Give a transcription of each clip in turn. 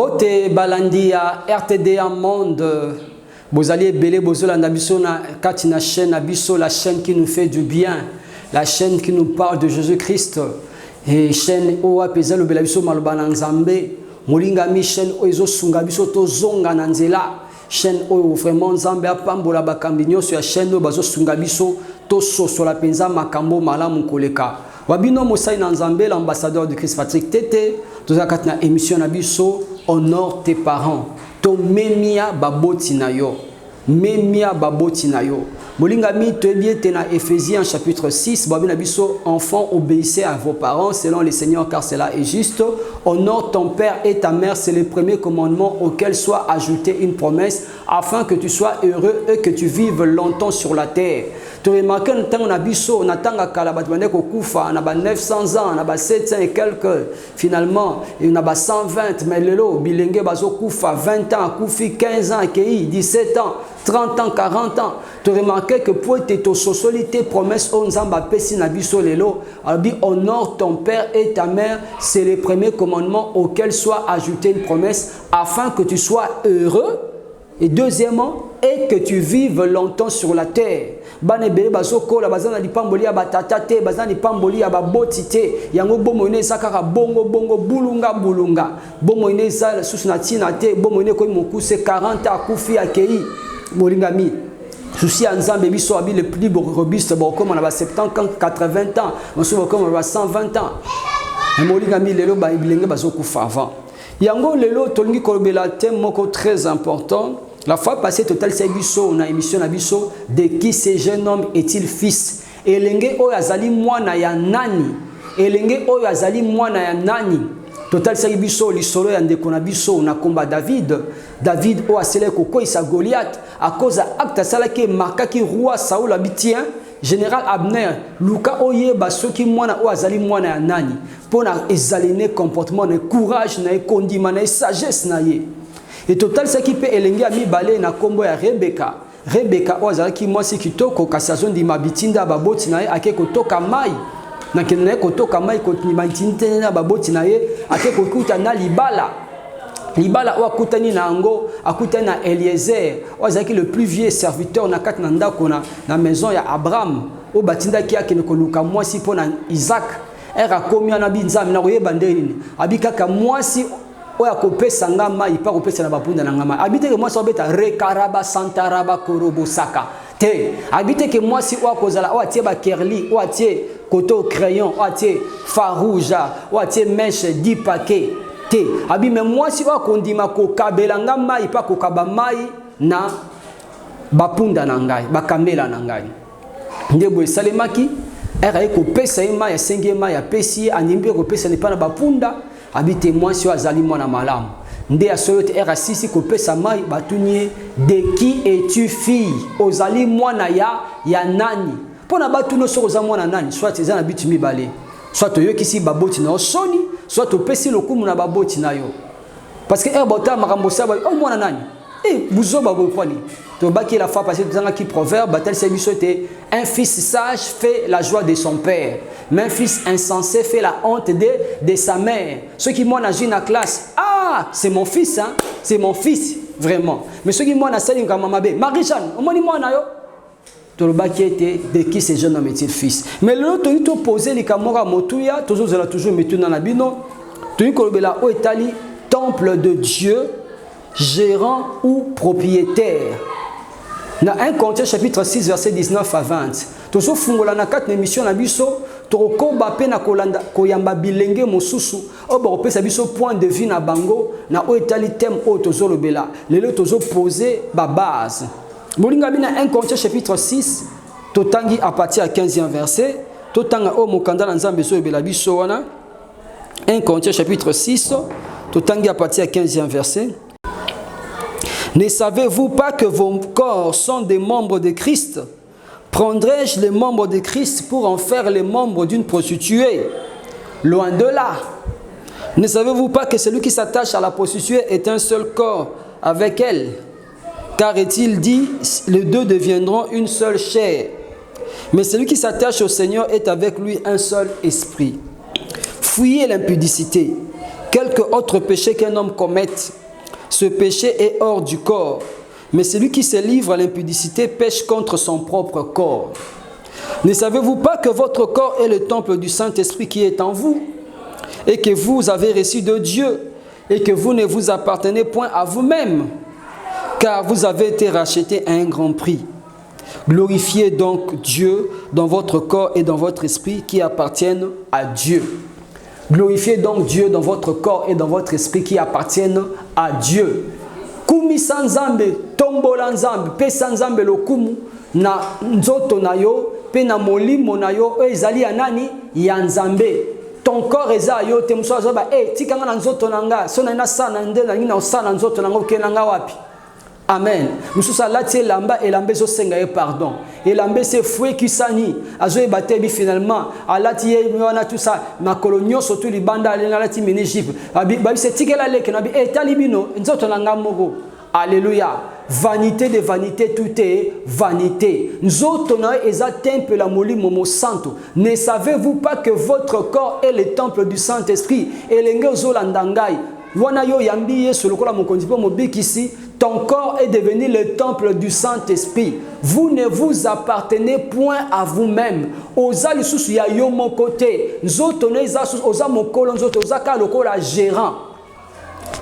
Mbote Balandia RTD en monde. Vous allez belé bozolanda biso na katina chaîne abiso, la chaîne qui nous fait du bien, la chaîne qui nous parle de Jésus-Christ. Et chaîne oa peza lo belabiso malobana nzambe. Molinga mi chaîne oizo sunga biso to zonga na nzela. Chaîne oyo vraiment nzambe apambola bakambi nyonso ya chaîne oyo bazo sunga biso to sosola penza makambo malamu koleka. Wabino Mosai na nzambe, l'ambassadeur de Christ Patrick Tete, tozaka na émission na biso honore tes parents. To memia baboti na yo. Memia baboti na yo. Molinga mi toebiete na Éphésiens chapitre 6, babina biso enfants obéissez à vos parents selon le Seigneur car cela est juste. Honore ton père et ta mère, c'est le premier commandement auquel soit ajoutée une promesse afin que tu sois heureux et que tu vives longtemps sur la terre. Tu remarques que nous avons on attend à Kalabatmanek au Koufa, on a 900 ans, on a 700 et quelques, finalement, on a 120, mais le lot, Bilingue Bazo Koufa, 20 ans, Koufi 15 ans, Kei, 17 ans, 30 ans, 40 ans. Tu remarques que pour tes sociétés, promesses, on zamba pesi na biso lelo, honore ton père et ta mère, c'est le premier commandement auquel soit ajoutée une promesse afin que tu sois heureux. Et deuxièmement, et que tu vives longtemps sur la terre. Banebele bazoko la bazana di pamboli ya batata te, bazana di pamboli ya baboti te. Yango bomo ine sakaka bongo bongo bulunga bulunga. Bomo ine sa susuna tina te, bomo ine ko mokuse 40 akufi akei. Molinga mi. Souci anzambe biso abi le plus robuste bon comme on a 70 80 ans, on se voit comme on a 120 ans. Molinga mi lelo ba bilenge bazoko fa avant. Yango lelo tolingi kolobela thème moko très important. La fois passée, Total Sebiso, on a émission Abiso, de qui ce jeune homme est-il fils? Elenge o yazali mwana ya nani? Elenge o yazali mwana ya nani? Total Sebiso, l'isolo ya ndeko na biso, on a combat David. David o asele koko isa Goliath, à cause acte sala ki marka ki roi Saoul abitien, général Abner, Luka oye basoki mwana o azali mwana ya nani? Pona ezalene comportement, ne courage, ne kondima, ne sagesse na ye. Et total ce qui peut elengi ami balé na kombo ya Rebecca. Rebecca ozala ki mwasi kitoko kasazon di mabitinda baboti na ye ake kotoka mai. Na kenene kotoka mai kotni mabitinda na baboti na ye ake kokuta na libala. Libala o akutani na ango, akutani na Eliezer, ozala ki le plus vieux serviteur na kat na ndako na maison ya Abraham. O batinda ki ake koluka mwasi pona Isaac. Era komia na binzami na koyeba ndeni. Abikaka mwasi oya kopesa nga mai pa kopesa na bapunda na ngama habite ke mwasi obeta rekaraba santaraba korobosaka te habite ke mwasi oya kozala oya tie ba kerli oya tie koto crayon oya tie farouja oya tie mèche 10 paquets te abi me mwasi oya kondima kokabela nga mai pa kokaba mai na bapunda na ngai bakamela na ngai ndebo esalemaki era ekopesa ye mai asengi mai apesi animbi kopesa ne pa na bapunda habite mwasi azali mwana malamu nde asoyote era sisi kopesa mai batunye de qui es-tu fille ozali mwana ya nani pona batuno soko za mwana nani soit ezana bitu mibale soit toyokisi baboti na osoni soit topesi lokumu na baboti na yo parce que bota makambo saba o mwana nani buzoba bokwani to baki la fois passée tanga ki proverbe batel service était un fils sage fait la joie de son père mais un fils insensé fait la honte de sa mère. Ceux qui m'ont agi na classe, ah, c'est mon fils hein, c'est mon fils vraiment. Mais ceux qui m'ont agi na mamabe, Marie-Jeanne, on m'a dit moi na yo. To baki était de qui ce jeune homme est-il fils. Mais l'autre il te posé les kamora motuya, toujours metu na bino. Tu kolobela o etali temple de Dieu, gérant ou propriétaire. Dans 1 Corinthiens chapitre 6 verset 19 à 20. Tozo fungola na 4 émissions na biso to komba pe na kolanda koyamba bilenge mosusu o ba opesa biso point de vue na bango na o etali thème o tozo lobela lelo tozo poser ba base. Molinga bina 1 Corinthiens chapitre 6 totangi à partir à 15e verset totanga o mokanda na nzambe so ebela biso wana 1 Corinthiens chapitre 6 totangi à partir à 15e verset. Ne savez-vous pas que vos corps sont des membres de Christ? Prendrais-je les membres de Christ pour en faire les membres d'une prostituée? Loin de là. Ne savez-vous pas que celui qui s'attache à la prostituée est un seul corps avec elle? Car est-il dit, les deux deviendront une seule chair. Mais celui qui s'attache au Seigneur est avec lui un seul esprit. Fuyez l'impudicité. quelque autre péché qu'un homme commette, ce péché est hors du corps. Mais celui qui se livre à l'impudicité pêche contre son propre corps. Ne savez-vous pas que votre corps est le temple du Saint-Esprit qui est en vous et que vous avez reçu de Dieu et que vous ne vous appartenez point à vous-même, car vous avez été rachetés à un grand prix. Glorifiez donc Dieu dans votre corps et dans votre esprit qui appartiennent à Dieu. Glorifiez donc Dieu dans votre corps et dans votre esprit qui appartiennent à Dieu. Kumi sanzambe, tombola nzambe, pe sanzambe lokumu, na nzoto na yo, pe na molimo na yo, ezali ya nani? Ya nzambe. Ton corps eza yo, te mso azoba, tikanga na nzoto na nga, so na ina sana nde na ngina osana nzoto na nga, uke na nga wapi? Amen. Mususa lati elamba elambe zo senga ye pardon. Elambe se fouet kisani. Azo e batebi finalement. Alati ye wana tout ça. Ma colonio surtout li banda alati menejip. Babi se tikela leke nabi talibino nzoto na nga moko. Alléluia. Vanité de vanité, tout est vanité. Nzoto na eza temple la molimo mo santo. Ne savez-vous pas que votre corps est le temple du Saint-Esprit? Elenge ozolandangai. Wana yo yambi yesu lokola mokonzi po mobikisi. Ton corps est devenu le temple du Saint-Esprit. Vous ne vous appartenez point à vous-même. Oza lisusu ya yo mon côté. Nzoto ne za oza mokolo nzoto oza ka lokola gérant.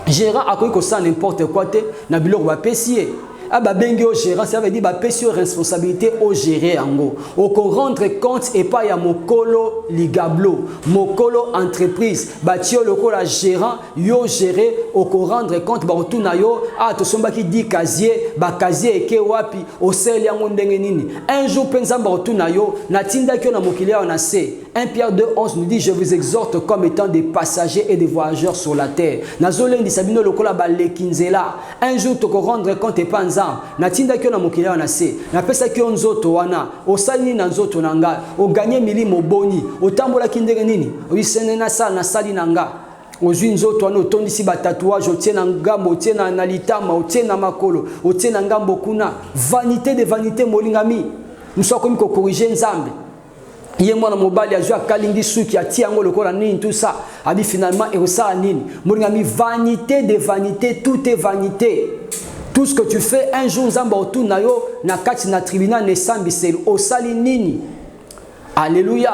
Gérant akoki kosa n'importe quoi te na biloko ba pesier. Aba bengi au gérant, ça veut dire ba pesi responsabilité au gérer ango. O ko rendre compte et pas ya mokolo ligablo, mokolo entreprise, ba tio lokola gérant, yo gérer o ko rendre compte ba otuna yo, to somba ki di casier, ba casier eke wapi, o sel yango ndenge nini. Un jour penza ba otuna yo, na tinda ki na mokilia na se. 1 Pierre 2:11 nous dit je vous exhorte comme étant des passagers et des voyageurs sur la terre. Nazolendi sabino lokola ba lekinzela. Un jour to ko rendre compte et pas na tinda kyo na mokili wana se na pesa kyo nzoto wana osali na nzoto nanga o gagner milimo boni otambola kindenge nini oisene na sali nanga ozwi nzoto wana otondisi ba tatouage otie na ngambo otie na litama otie na makolo otie na ngambo kuna vanité de vanité molingami muso komi ko corriger nzambe Ye mwana mobali azwa kalingi suki atia yango lokola nini tout ça abi finalement et ça nini molingami vanité de vanité tout est vanité. Tout ce que tu fais, un jour, Nzamba otuna yo na kati na tribunal ne sambisel osali nini. Alléluia.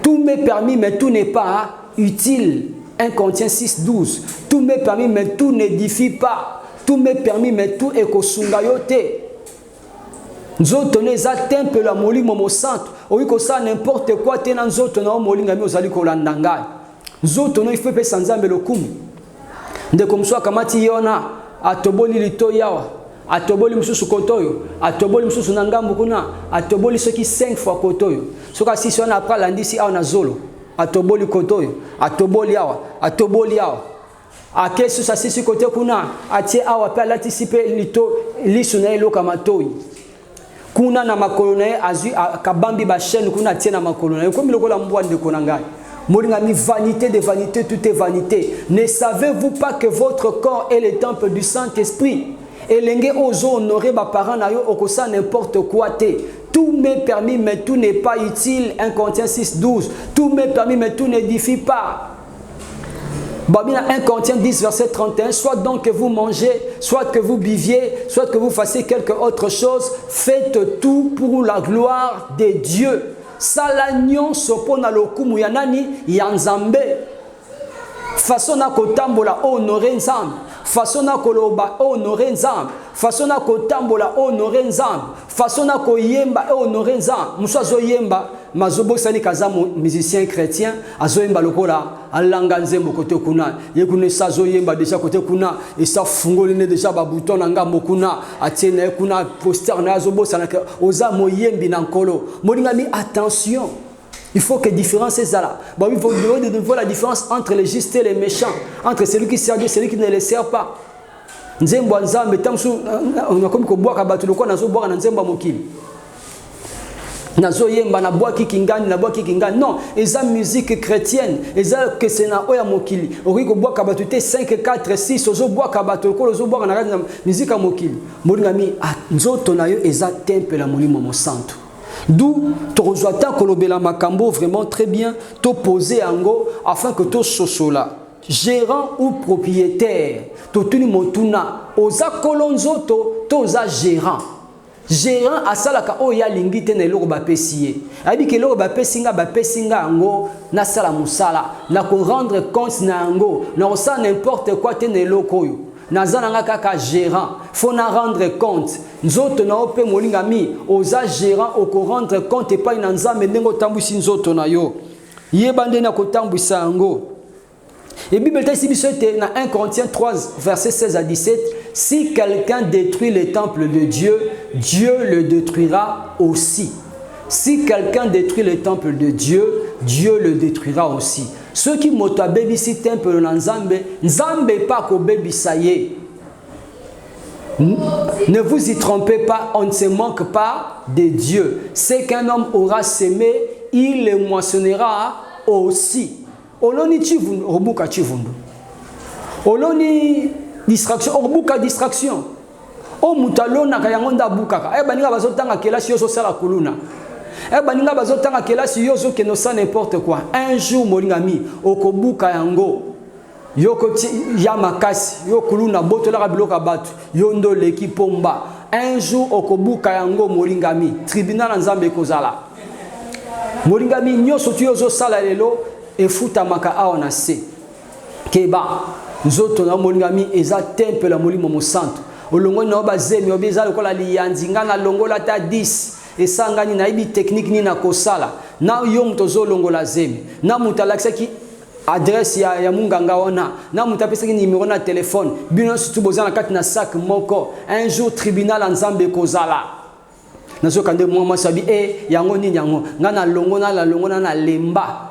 Tout m'est permis, mais tout n'est pas utile. 1 Corinthiens 6:12. Tout m'est permis, mais tout n'édifie pas. Tout m'est permis, mais tout est kosunga yo te. Nzoto ne za temple la molimo mo santo. Oyi ko sa n'importe quoi te na nzoto na molinga mi ozali ko landanga. Nzoto no ifepe sanzambe lokumu. Ndeko mswa kamati yona. Atoboli lito yawa, atoboli msusu kotoyo, atoboli msusu na ngambo kuna, atoboli soki 5 fois kotoyo. Soka sisi wana apra landisi awa na zolo, atoboli kotoyo, atoboli yawa. Akesu sa sisi kote kuna, atie awa pe alatisi pe lito lisu na eloka matoi. Kuna na makolo na ye azui kabambi ba chaîne kuna atie na makolo na ye. Komi lokola mbwa ndeko na ngai. Molingami, vanité de vanité, tout est vanité. Ne savez-vous pas que votre corps est le temple du Saint-Esprit? Et l'engé ozo honorer ba parents na yo okosa n'importe quoi te. Tout m'est permis, mais tout n'est pas utile. 1 Corinthiens 6:12. Tout m'est permis, mais tout n'édifie pas. Babina 1 Corinthiens 10, verset 31. Soit donc que vous mangez, soit que vous buviez, soit que vous fassiez quelque autre chose, faites tout pour la gloire de Dieu. Salagnon sopona lokumu ya nani ya nzambe façon na kotambola honorer nzambe façon na koloba honorer nzambe façon na kotambola honorer nzambe façon na koyemba honorer nzambe muso azoyemba mazobo sali kaza musicien chrétien azoyemba lokola alanga nzembo kote kuna yekune sa azoyemba déjà kote kuna et ça fungoli ne déjà ba bouton na ngambo kuna atiena kuna poster na azobo sana oza moyembi na nkolo molingami attention. Il faut que différence est là. Bon, il faut de voir la différence entre les justes et les méchants, entre celui qui sert Dieu et celui qui ne le sert pas. Nzembo nzambe tamsu on a comme ko boaka batu loko nazo boaka na nzembo mokili. Nazo yemba na boaki kingani na boaki kingani. Non, eza musique chrétienne, eza que c'est na oya mokili. Ori ko boaka batu te 5 4 6 ozo boaka batu loko ozo boaka na musique mokili. Molingami nzoto na yo eza temple la molimo mo santo. D'où tu rejoins kolobela makambo vraiment très bien, te poser ango afin que to sosola. gérant ou propriétaire. Totuni motuna, oza kolonzoto, toza gérant. Gérant asalaka oya lingite ne loko bapesiye. Abi ke loko bapesinga ango na sala musala, na ko rendre compte na ango, na osa n'importe quoi te ne loko yo. Nazana kaka gérant, faut na rendre compte. Nzoto na ope molingami, oza gérant oko rendre compte et pas na nzambe ndengo tambusi nzoto na yo. Yebande na ko tambwisa ango. Et Bible dit dans 1 Corinthiens 3, versets 16 à 17, si quelqu'un détruit le temple de Dieu, Dieu le détruira aussi. Si quelqu'un détruit le temple de Dieu, Dieu le détruira aussi. Ceux qui moto baby si temple na Nzambe, Nzambe pas ko baby ça y est. Ne vous y trompez pas, on ne se manque pas de Dieu. C'est qu'un homme aura semé, il le moissonnera aussi. Oloni chivundu, obuka chivundu. Oloni distraction, obuka distraction. O mutalona kayangonda bukaka. Baninga bazotanga kelasi yoso sala kuluna. Baninga bazotanga kelasi yoso keno sa n'importe quoi. Un jour molingami okobuka yango. Yoko yamakasi, yokuluna botola kabiloka batu, yondo leki pomba. Un jour okobuka yango molingami, tribunal nzambe kozala. Molingami nyoso tuyozo sala lelo efuta maka aona se keba nzoto na molingami eza temple la molimo mo santo olongo na bazemi obeza lokola liyanzinga na longola ta 10 esangani na ibi technique ni na kosala na yong tozo longola zemi na mutalakisa ki adresse ya munganga wana na mutapesa ki numéro na téléphone bino surtout bozana kati na sac moko un jour tribunal nzambe kozala nazo kande mwa sabi yango ni yango ngana longo na lemba.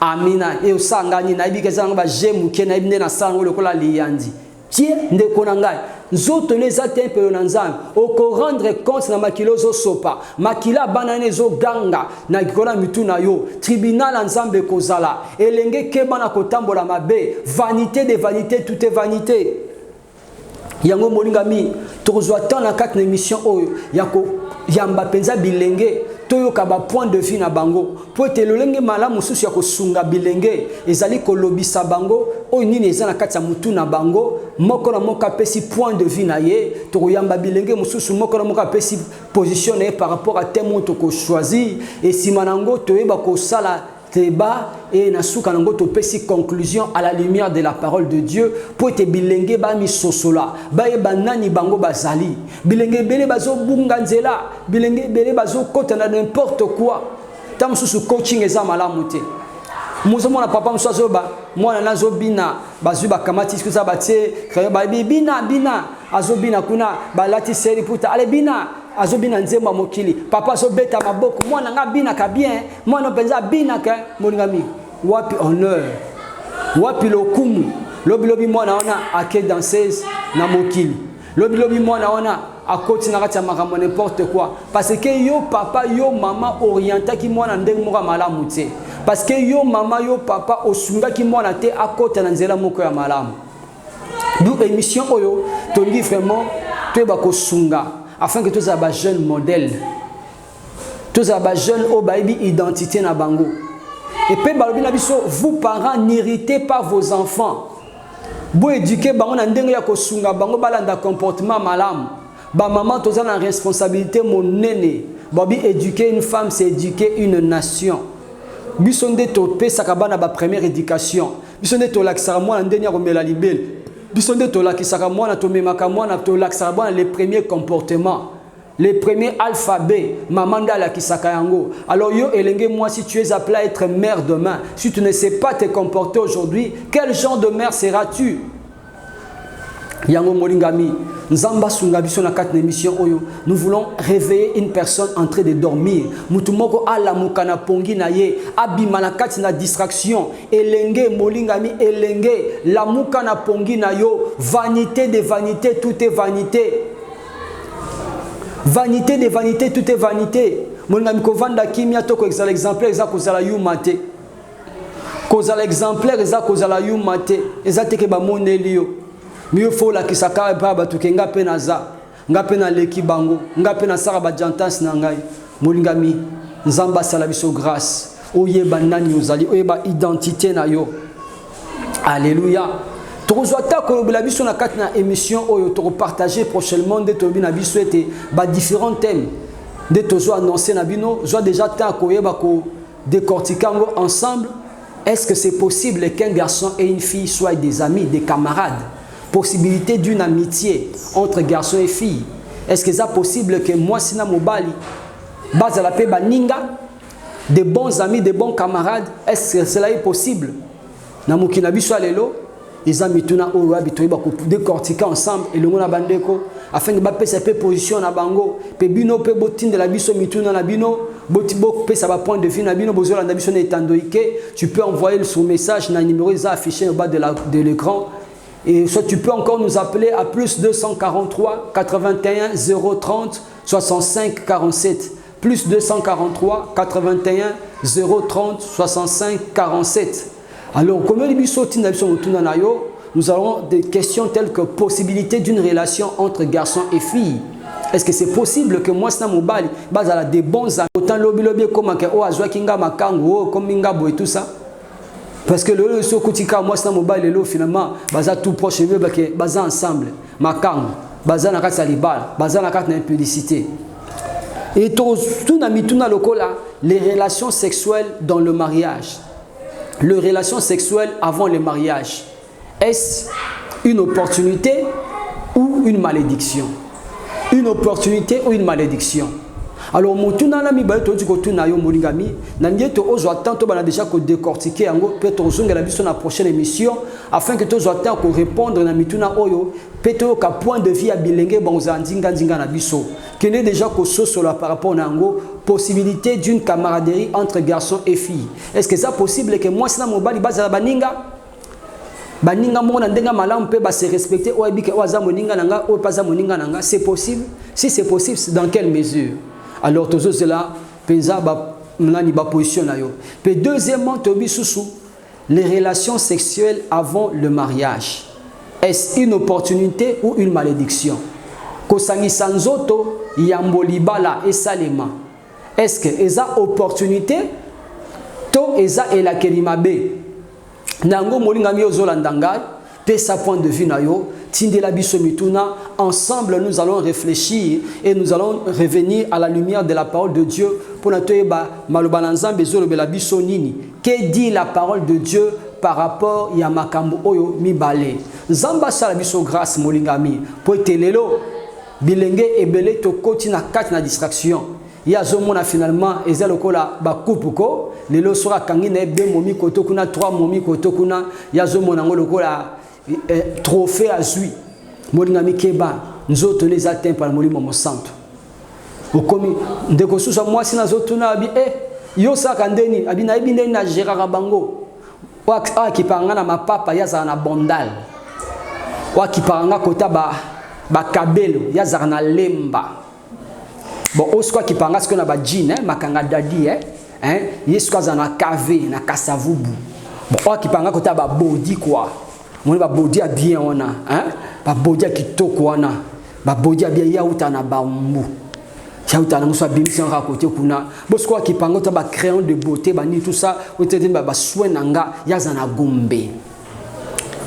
Amina e osangani na ibike zango ba jemu ke na ibne na sango lokola liyandi tie ndeko na ngai nzoto leza temple na nzambe oko rendre compte na makilozo sopa makila banane zo ganga na gikola mitu na yo tribunal nzambe kozala elenge keba na kotambola mabe vanité de vanité tout est vanité yango molingami tozwa tant na 4 émission oyo yako yamba penza bilenge toyoka ba point de vue na bango po ete lolenge malamu susu ya kosunga bilenge ezali kolobisa bango oyo nini eza na kati ya mutu na bango moko na moko apesi point de vue na ye tokoyamba bilenge mosusu moko na moko apesi position na ye par rapport à thème oyo tokochoisir esima nango toyeba kosala débat et nasuka nango topesi conclusion à la lumière de la parole de Dieu pour te bilenge ba mi sosola ba e banani bango bazali bilenge bele bazo bunga nzela bilenge bele bazo kota na n'importe quoi tam susu coaching eza malamu te muzo mona papa muso ba mwana nazo bina bazu ba kamati skuza batie ba bina azo bina kuna balati seri puta ale bina azobina nzemba mokili papa azobeta maboko mwana nga bina ka bien mwana penza bina ka molingami wapi honneur wapi lokumu lobi mwana ona ake danseuse na mokili lobi mwana ona akoti na kati ya makambo n'importe quoi parce que yo papa yo mama orienta ki mwana ndenge moko malamu te parce que yo mama yo papa osunga ki mwana te akota na nzela moko ya malamu donc émission oyo tolingi vraiment toyeba kosunga afin que tous les jeunes modèles, tous les jeunes au baby identité na bango. Et puis vous parents n'irritez pas vos enfants. Vous éduquez bango na ndenge ya kosunga bango balanda comportement malam. Ba maman toza na responsabilité mon nene. Babi éduquer une femme c'est éduquer une nation. Bisonde to pesa kabana ba première éducation. Bisonde to laksara moi na ndenge ya komela libele. Bisonde tolakisaka mwana tomemaka mwana tolakisaka mwana les premiers comportements les premiers alphabets mamanda la kisaka yango alors yo elenge moi si tu es appelé à être mère demain si tu ne sais pas te comporter aujourd'hui quel genre de mère seras-tu yango molingami nzamba sunga biso na 4 émission oyo nous voulons réveiller une personne en train de dormir mutumoko ala mukana pongi na ye abima na kati na distraction elenge molingami elenge la mukana pongi na yo vanité de vanité tout est vanité vanité de vanité tout est vanité molingami kovanda kimia to ko exemplaire eza kozala yumate kozala exemplaire eza kozala yumate eza teke ba moneli yo mieux faut la kisaka ba batuke nga pe naza nga pe na leki bango nga pe na sara ba jantas na ngai molingami nzamba sala biso grâce oyeba nani ozali oyeba identité na yo Alléluia. Tozwata ko la biso na kati na émission oyo to partager prochainement de to bina biso été ba différents thèmes de tozo annoncer na bino zo déjà temps ko yeba ko décortiquer ensemble. Est-ce que c'est possible qu'un garçon et une fille soient des amis, des camarades? Possibilité d'une amitié entre garçons et filles. Est-ce que c'est possible que moi sina mobali base la paix baninga des bons amis, des bons camarades? Est-ce que cela est possible? Na mukina biso alelo ils ont mis tout na oyo habitué ba décortiquer ensemble et le mona bandeko afin que ba pesa pe position na bango pe bino pe botinde la biso mituna na bino botibo pe ça va point de vue na bino bozola na biso na etandoike. Tu peux envoyer son message na numéro affiché au bas de l'écran. Et soit tu peux encore nous appeler à plus 243 81 030 65 47. Plus 243 81 030 65 47. Alors, comme nous avons des questions telles que possibilité d'une relation entre garçons et filles. Est-ce que c'est possible que moi, je suis des bons amis? Autant lobby comme et tout ça. Parce que le sokotika moi, je suis finalement, tout proche, ensemble. Makang, baza na kati salibal, baza na kati na impudicité. Et tout les relations sexuelles dans le mariage. Les relations sexuelles avant le mariage, est-ce une opportunité ou une malédiction? Une opportunité ou une malédiction? Alors, motuna na mi ba to diko tuna yo molingami, na ndieto ozo attendre bana déjà ko décortiquer yango peut ozonga la biso na prochaine émission afin que tozo attendre ko répondre na mituna oyo peut ka point de vue ya bilenge banza ndinga ndinga na biso. Kene déjà ko sosola par rapport na ngo possibilité d'une camaraderie entre garçons et filles. Est-ce que c'est possible que moi sina mobali bazala baninga baninga mona ndenga malamu pe ba se respecter o ebike o aza moninga nanga o paza moninga nanga? C'est possible? Si c'est possible, dans quelle mesure? Alors, tout cela, pesa ba position na yo. Puis deuxièmement, tobi susu, les relations sexuelles avant le mariage. Est-ce une opportunité ou une malédiction? Kosangi sanzoto yambolibala et salema. Est-ce que eza opportunité to eza elakelimabe? Nango molinga mi ozolandanga pe sa point de vue na yo. Tindela biso mituna, ensemble nous allons réfléchir et nous allons revenir à la lumière de la parole de Dieu pour notre malobananza bezolo bela biso nini. Que dit la parole de Dieu par rapport ya makambo oyo mibale? Zamba sala biso grâce molingami po telelo bilenge ebele to koti na kati na distraction. Ya zomona finalement ezalo kola ba kupuko lelo sora kangi na be momi koto kuna 3 momi koto kuna ya zomona ngolo kola trophée à zui molingami keba nzoto les atteint par molimo mo santo okomi ndeko susa moi sina zotuna abi yo saka ndeni abi na ibinde na gérard bango wa kipanga na mapapa yaza na bondal wa kipanga kota ba kabelo yaza na lemba bon oskwa kipanga sko na ba jean makanga dadi yesu kaza na kave na kasavubu bon wa kipanga kota ba body quoi. Mon ba body a bien ona ba body a kitoko wana ba body a bien yauta na bambu yauta na muso bimisa nga côté kuna bosko kipango ta ba crayon de beauté ba ni tout ça ou te ba soin nanga yaza na gombe.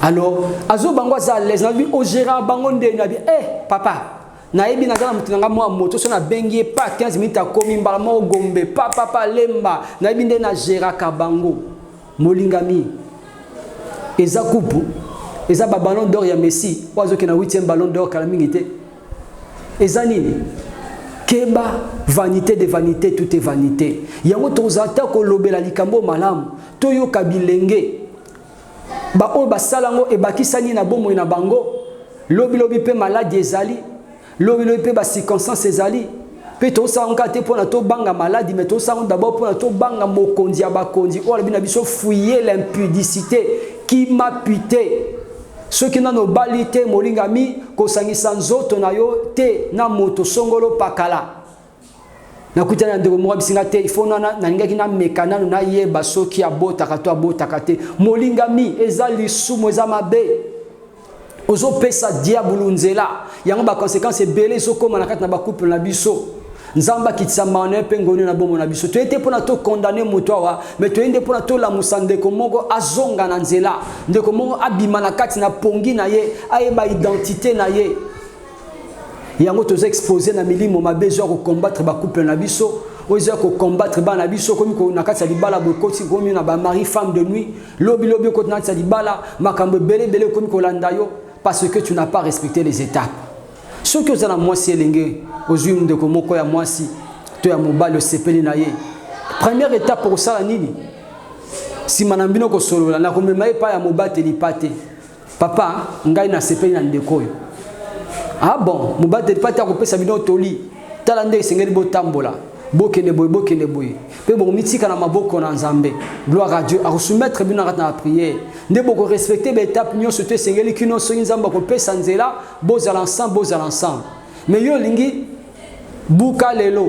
Alors azo bango za les na bi o gérant bango nde na bi papa na yebi na za mutinanga mo moto so na bengi pa 15 minutes akomi mbala mo gombe papa lemba na yebi nde na gérant ka bango molingami eza coupe eza ba ballon d'or ya Messi oazo ke na 8e ballon d'or kala mingite eza nini keba vanité de vanité tout est vanité yango tozata ko lobela likambo malamu toyo kabilenge ba o basalango e bakisani na bomo na bango lobi pe maladie ezali lobi pe ba circonstance ezali pe to sa ngate pona to banga maladie mais to sa d'abord pona to banga mokonzi ya bakonzi o bina biso fouiller l'impudicité qui m'a puté. Ceux qui n'ont pas balité, molingami, kosangisa nzoto na yo te na moto songolo pakala. Na kutana ndeko mo bisinga te il faut na ninga kina mekana na yeba soki abota kato abota kate. Molingami ezali sumo eza mabe. Ozo pesa diabulu nzela. Yango ba conséquence belé soko manakata na ba couple na biso. nzamba kitsamba na pengoni na bomo na biso to ete pona to condamner mutwa mais to ende pona to la musande komoko azonga na nzela ndeko moko abima na kati na pongi na ye ayeba identité na ye yango toza exposé na milimo mabezo ko combattre ba couple na biso oza ko combattre ba na biso komi ko na kati ya libala bokoti komi na ba mari femme de nuit lobi ko na kati ya libala makambo bele komi ko landa yo parce que tu n'as pas respecté les étapes. Ce que vous avez moi si elenge aux de komoko ya mwasi to ya mobali sepeli na ye. Première étape pour ça nini? Si manambino ko solola na komema pa ya mobali lipate. Papa ngai na sepeli na ndeko yo. Ah bon, mobali lipate ko pesa bino toli. Tala nde sengeli botambola. Bokene boy. Pe bon mitika na maboko na Nzambe. Gloire à Dieu. A soumettre bino na la prière. Ne boko respecter l'étape nyo sote sengeli kino so Nzamba ko pesa nzela boza l'ensemble. Mais yo lingi buka lelo,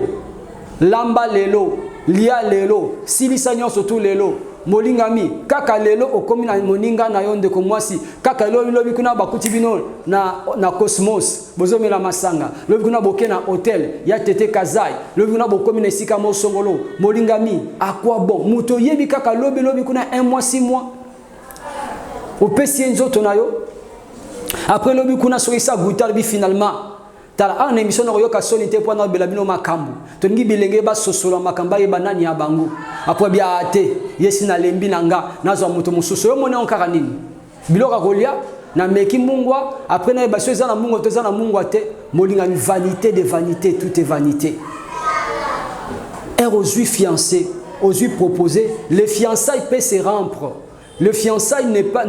lamba lelo, lia lelo, silisa nyo surtout lelo. Molingami kaka lelo okomi na moninga na yonde ko mwasi kaka lelo lobi kuna bakuti bino na Cosmos bozo mela masanga lobi kuna boke na hôtel ya tete Kazai lobi kuna bokomi na sika mo songolo molingami à quoi bon muto yebi kaka lobi kuna 1 mois 6 mois opesi nzoto na yo après lobi kuna soisa guitar bi finalement tala en émission na yoka sonité pour na belabino makambu to ngi bilenge ba sosola makamba ye banani ya bango après bia ate yesi na lembi nanga nazo moto mususu yo mone onkaka nini biloka kolia na meki mungwa après na ba soza na mungo to za na mungwa te molinga ni vanité de vanité tout est vanité. Et aux juifs fiancés aux juifs proposés les fiançailles peut se rompre. Le fiançailles n'est pas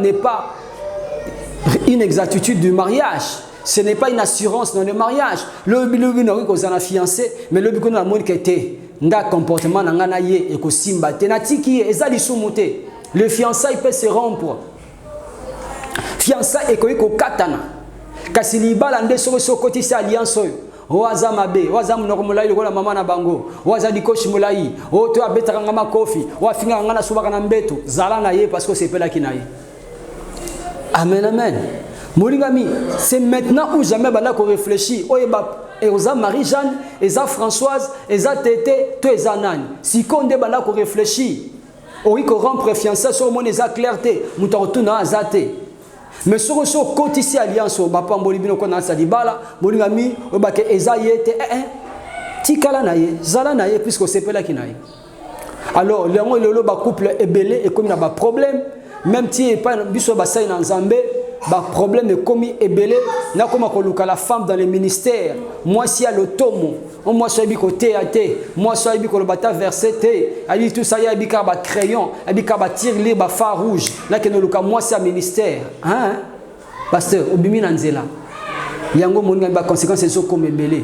une exactitude du mariage. Ce n'est pas une assurance dans le mariage. Le bilobino ko zana fiancé, mais le bikono na moni kete nga comportement na ngana ye e ko simba te na tiki ezali sumuté. Le fiançailles peut se rompre. Fiançailles ko katana. Kasi libala nde so kotisi alliance oyo. Oaza mabe, oaza mnoko mulai lokola mama na bango, oaza dikoshi mulai, o to abetaka ngama kofi, o afinga ngana subaka na mbeto, zala na ye parce que c'est pela kinaye. Amen amen. Molingami, c'est maintenant ou jamais bala ko réfléchir. Oza Marie-Jeanne, eza Françoise, eza Tété, to eza nani. Si konde bala ko réfléchir. Ori ko rompre fiançailles sur mon eza clarté, mutarotuna azate. Mais sur ce côté ici alliance au papa Bolibino qu'on a salibala, Bolingami, au baké eza yete, tikala naye, zala naye puisque c'est pas là qui naye. Alors le couple est belé et comme il y a un problème, même si il n'y a pas de Nzambe, ba problème est commis et belé, n'a comme la femme dans les ministères, moi si à l'automo, moi si à côté à té, moi si à le bata versé té, à tout ça y a bika ba crayon, à bika ba tir libre ba phare rouge, là que nous le moi si à ministère, hein, pasteur, obimi nanzela, yango mon ba conséquence c'est comme belé,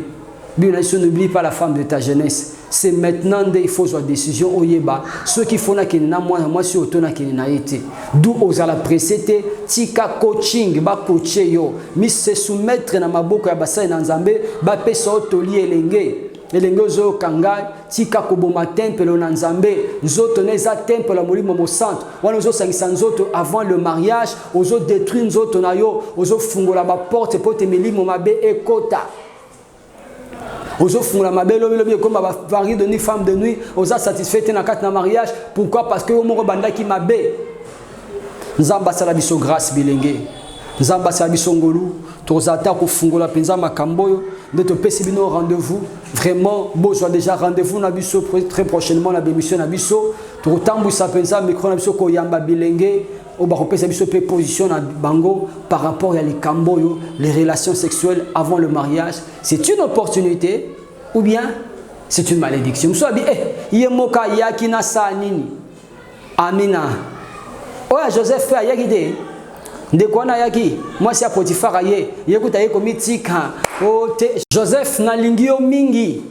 bien n'oublie pas la femme de ta jeunesse. C'est maintenant qu'il faut une décision au Yéba. Ceux qui font na moi si autona qui na été. D'où aux la précédé tika coaching ba coacher yo. Mi se soumettre na maboko ya basai na Nzambe ba pesa otoli elenge. Elenge zo kanga tika koboma temple na Nzambe. Nzoto neza temple la molimo mo centre. Wana zo sangisa nzoto avant le mariage, ozo détruire nzoto na yo, ozo fungola ba porte pour te milimo mabe ekota. Aux offres la mabelle, comme mari de nuit, femme de nuit, aux a satisfait dans le mariage. Pourquoi? Parce que au moment banda qui m'a bé. Nzamba salabiso grâce bilingue. Nzamba salabiso ngolu. Tozata ko fungola penza makamboyo. De te pesibino rendez-vous. Vraiment, besoin déjà rendez-vous na biso très prochainement la bémission na biso. Totambu sa penza micro na biso ko yamba bilingue. Au baropé sa biso position na bango par rapport à les camboyo, les relations sexuelles avant le mariage. C'est une opportunité ou bien c'est une malédiction. Soit bien, yemoka yakina sa nini. Amina. Oya Joseph fait yakide. Ndekwana yaki. Moi c'est à Potiphar aye. Yekuta ye komitika. Joseph na lingio mingi.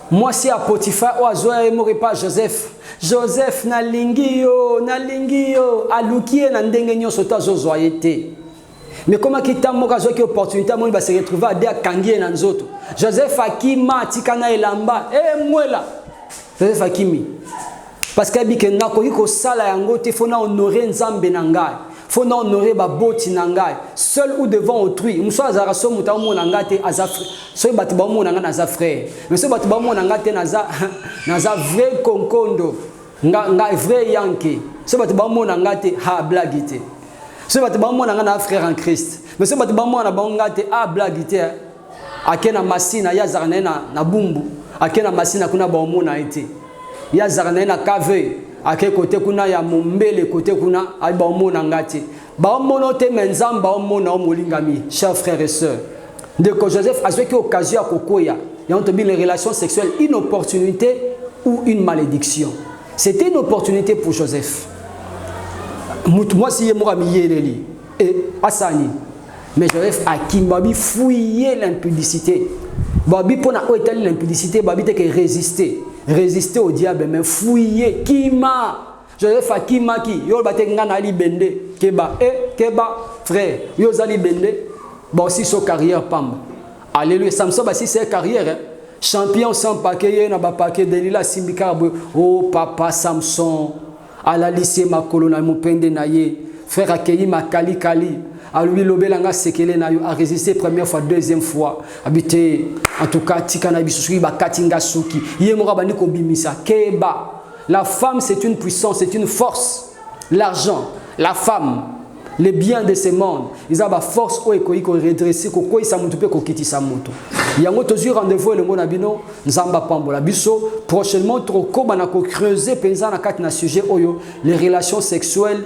Moi c'est à Potiphar oazoya yemore pas Joseph. Joseph na lingio alukie na ndenge nyonso ta zozoyete. Mais comment kita moka zo ki opportunité mo ba se retrouver à dia kangie na nzoto. Joseph akima tikana elamba mwela. Joseph akimi. Parce que bike na ko sala yango te fona honorer Nzambe na ngai. faut honorer ba boti nangai seul ou devant autrui muso azara so muta mo nangate azafre so batu ba mo nanga naza frère mais so batu ba mo nangate naza vrai konkondo nga vrai yanke so batu ba mo nangate ha blagite so batu ba mo nanga na frère en Christ mais so batu ba mo na bangate ha blagite akena masina ya zarana na bumbu akena masina kuna ba mo na ite ya zarana na kave ake côté kuna ya mombele côté kuna ay ba mo na ngati ba mo no te menzamba mo na molingami chers frères et sœurs de que Joseph a cette occasion à kokoya et on te dit les relations sexuelles une opportunité ou une malédiction. C'était une opportunité pour Joseph. Moi si moi mi et Asani mais Joseph a qui babi fouiller l'impudicité. Babi pour na étaler l'impudicité babi te que résister au diable mais fouiller kima Joseph a kima ki yo bate ngana ali bende keba frère yo zali bende ba aussi so carrière pam alléluia Samson ba si c'est carrière champion sans paquet na ba paquet Delila simbika oh papa Samson ala lycée makolo na mopende na ye frère akeli makali kali à lui lobelanga sekele na yo a résisté première fois deuxième fois habité en tout cas tikana bisuki ba katinga suki ye mora bandi ko bimisa keba la femme c'est une puissance c'est une force l'argent la femme les biens de ce monde ils ont ba force o ekoyi ko redresser ko koyi sa mutu pe ko kitisa mutu yango tozu rendez-vous le mona bino nzamba pambola biso prochainement trop bana ko creuser penza na kati na sujet oyo les relations sexuelles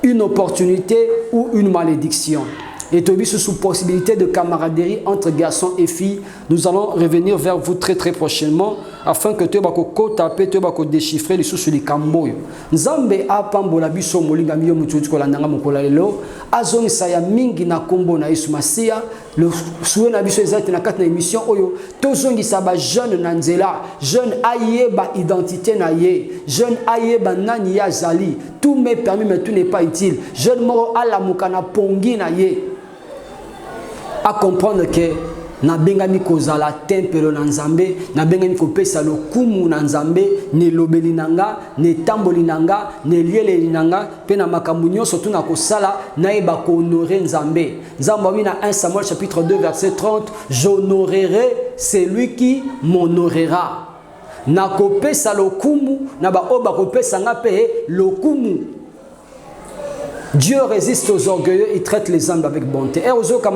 une opportunité ou une malédiction. Et sous possibilité de camaraderie entre garçons et filles, nous allons revenir vers vous très prochainement afin que tu vas taper, tu vas déchiffrer les sous les camboyo. Nzambe apambola biso molinga miyo mututi ko landanga mokola lelo azong saya mingi na kombo na Yesu Masia le souhait na biso ezati na kati na émission oyo tozongi saba jeune na nzela jeune ayeba identité na ye jeune ayeba nani ya zali tout m'est permis mais tout n'est pas utile jeune moro ala mukana pongi na ye à comprendre que na bengami kozala tempelo na nzambe na bengami kopesa lokumu na nzambe ne lobeli nanga ne tamboli nanga ne lieleli nanga pe na makambo nyonso tu na kosala na yeba ko honorer nzambe nzambe na 1 Samuel chapitre 2 verset 30 j'honorerai celui qui m'honorera na kopesa lokumu na ba oba kopesa nga pe lokumu. Dieu résiste aux orgueilleux et traite les hommes avec bonté. Et aux autres,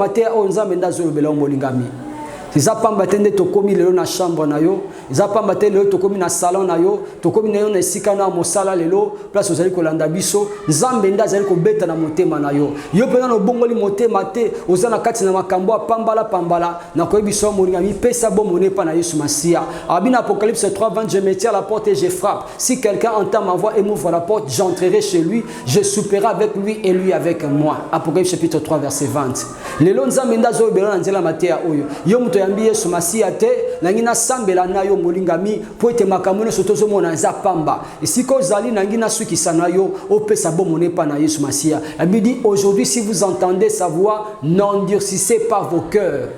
ils apprennent tende tokomi lelo na chambre na yo, ils apprennent lelo tokomi na salon na yo, tokomi na yo na esika na mosala lelo, place ozali kolanda biso, nzambe nda azali ko beta na motema na yo. Yo pena no bongoli motema te, ozana kati na makambo pambala na ko biso moninga mi pesa bo monepa na Yesu Masia. Abina Apocalypse 3:20 je me tiens à la porte et je frappe. Si quelqu'un entend ma voix et m'ouvre la porte, j'entrerai chez lui, je souperai avec lui et lui avec moi. Apocalypse chapitre 3 verset 20. Lelo nzambe nda zo belo na nzela matea oyo. Yo muto yambi Yesu Masia te nangina sambela na yo molingami po ete makamune sotozo mona za pamba esiko zali nangina suki sana yo opesa bomone pa na Yesu Masia. Elle dit aujourd'hui si vous entendez sa voix n'endurcissez pas vos cœurs.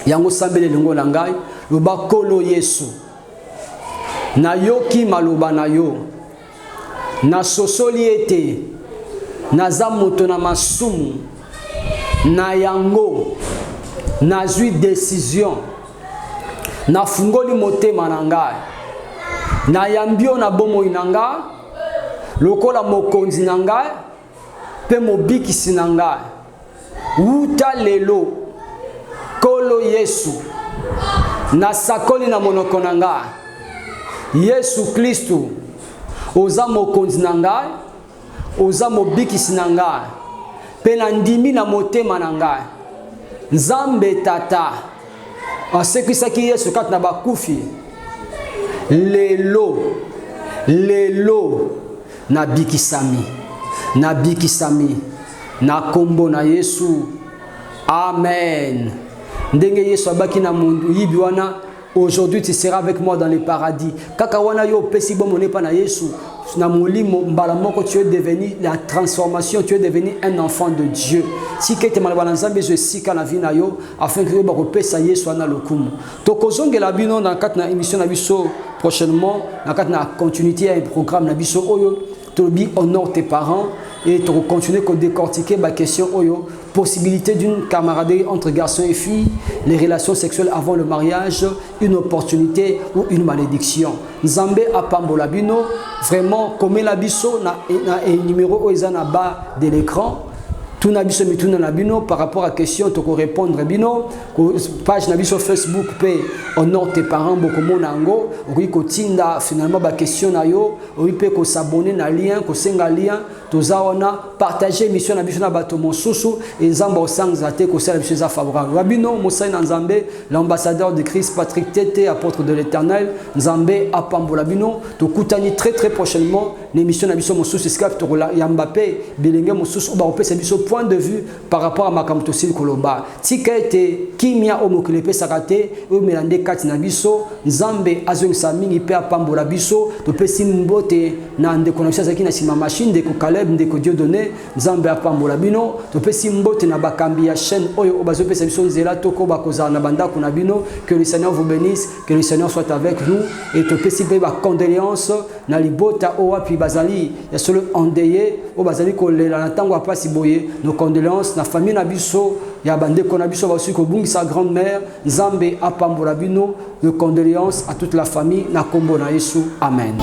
Yango sambele lengo langai loba kolo Yesu na yoki maloba na yo na sosoli ete na za moto na masumu na yango na zui décision na fungoli motema na ngai na yambio na bomo inanga lokola mokonzi na ngai pe mobikisi na ngai uta lelo kolo Yesu na sakoli na monoko na ngai Yesu Kristu oza mokonzi na ngai oza mobikisi na ngai pe na ndimi na motema na ngai Nzambe tata asekwisaki Yesu kati na bakufi lelo nabikisami na kombo na Yesu amen. Ndenge Yesu abaki na mundu yibi wana aujourd'hui tu seras avec moi dans le paradis kaka wana yo pesi bomone pa na Yesu na molimo mbala moko tu es devenu la transformation tu es devenu un enfant de Dieu si kete malaba nzambe je sika na vie na yo afin que ba kopesa Yesu na lokumu to kozongela bino na kati na émission na biso prochainement na kati na continuité un programme na biso oyo to bi honore tes parents et de continuer à décortiquer la question oyo possibilité d'une camaraderie entre garçons et filles, les relations sexuelles avant le mariage, une opportunité ou une malédiction. Nzambe apambola bino, vraiment comme la biso na numéro oyo na bas de l'écran. Tout nabiso mituna nabino par rapport à question to répondre bino page nabiso Facebook pe honor tes parents beaucoup monango okoki kotinda finalement ba question na yo oyi pe ko s'abonner na lien ko senga lien toza wana partager mission nabiso na bato mosusu et nzamba osanza te ko sala biso za favorable rabino mosai na nzambe l'ambassadeur de Christ Patrick Tete apôtre de l'Éternel nzambe apambola bino to kutani très prochainement l'émission nabiso mosusu escape to ya Mbappé bilenge mosusu ba opesa biso point de vue par rapport à Makamtosil Koloba. Tika ete kimia omokilepe sakate o melande kati na biso nzambe azong samingi pe apambola biso to pesi mbote na ndeko na biso na sima machine de ko Caleb ndeko Dieudonné nzambe apambola bino to pesi mbote na bakambi ya chaîne oyo obazo pesa biso nzela toko bakoza na bandako na bino que le Seigneur vous bénisse que le Seigneur soit avec nous et to pesi pe ba condoléances na libota o wapi bazali ya solo endeuillé o bazali ko lela na tango apasi boye nos condoléances na famille na biso ya bandeko na biso basi ko bungi sa grand-mère nzambe apambola bino nos condoléances à toute la famille na kombo na Yesu amen.